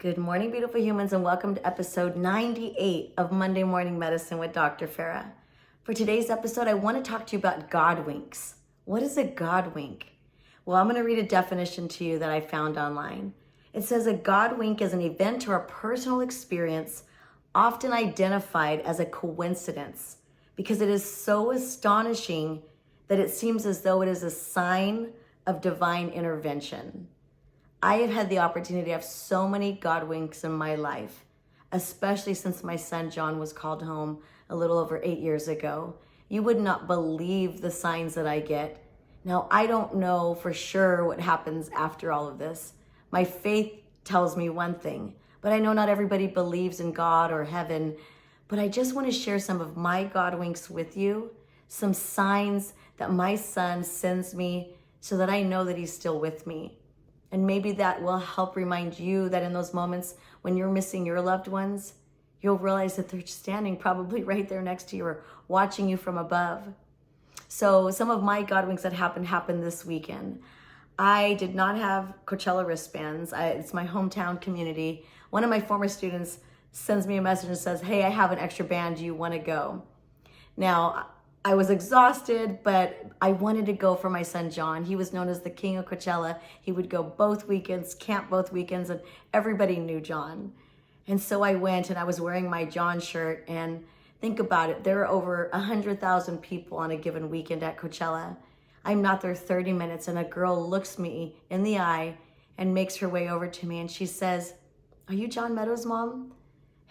Good morning, beautiful humans, and welcome to episode 98 of Monday Morning Medicine with Dr. Farah. For today's episode, I want to talk to you about God winks. What is a God wink? Well, I'm going to read a definition to you that I found online. It says a God wink is an event or a personal experience often identified as a coincidence because it is so astonishing that it seems as though it is a sign of divine intervention. I have had the opportunity to have so many God winks in my life, especially since my son John was called home a little over 8 years ago. You would not believe the signs that I get. Now, I don't know for sure what happens after all of this. My faith tells me one thing, but I know not everybody believes in God or heaven. But I just want to share some of my God winks with you, some signs that my son sends me so that I know that he's still with me. And maybe that will help remind you that in those moments when you're missing your loved ones, you'll realize that they're standing probably right there next to you or watching you from above. So some of my God winks that happened this weekend. I did not have Coachella wristbands. It's my hometown community. One of my former students sends me a message and says, "Hey, I have an extra band. Do you want to go?" Now, I was exhausted, but I wanted to go for my son, John. He was known as the king of Coachella. He would go both weekends, camp both weekends, and everybody knew John. And so I went, and I was wearing my John shirt, and think about it. There are over 100,000 people on a given weekend at Coachella. I'm not there 30 minutes, and a girl looks me in the eye and makes her way over to me, and she says, "Are you John Meadows' mom?"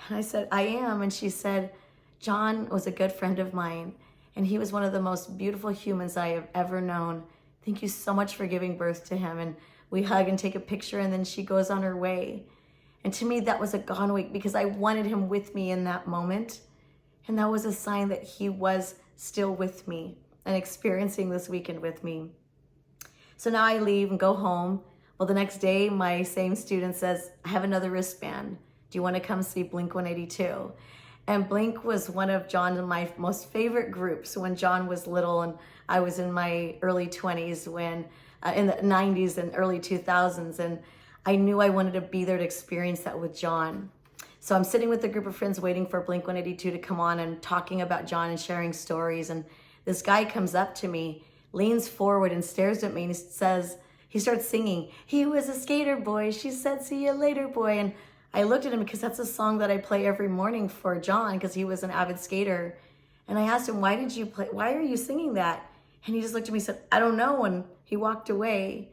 And I said, "I am." And she said, "John was a good friend of mine, and he was one of the most beautiful humans I have ever known. Thank you so much for giving birth to him." And we hug and take a picture, and then she goes on her way. And to me, that was a God wink because I wanted him with me in that moment. And that was a sign that he was still with me and experiencing this weekend with me. So now I leave and go home. Well, the next day, my same student says, "I have another wristband. Do you want to come see Blink 182? And Blink was one of John and my most favorite groups when John was little and I was in my early 20s when in the 90s and early 2000s. And I knew I wanted to be there to experience that with John. So I'm sitting with a group of friends waiting for Blink 182 to come on and talking about John and sharing stories. And this guy comes up to me, leans forward and stares at me and he starts singing, "He was a skater boy. She said, see you later, boy." And I looked at him because that's a song that I play every morning for John because he was an avid skater. And I asked him, why are you singing that? And he just looked at me and said, "I don't know." And he walked away.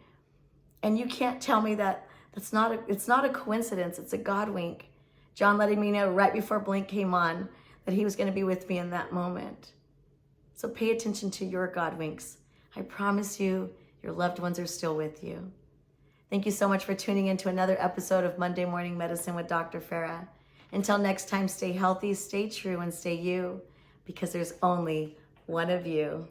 And you can't tell me that it's not a coincidence. It's a God wink. John letting me know right before Blink came on that he was going to be with me in that moment. So pay attention to your God winks. I promise you, your loved ones are still with you. Thank you so much for tuning in to another episode of Monday Morning Medicine with Dr. Farah. Until next time, stay healthy, stay true, and stay you, because there's only one of you.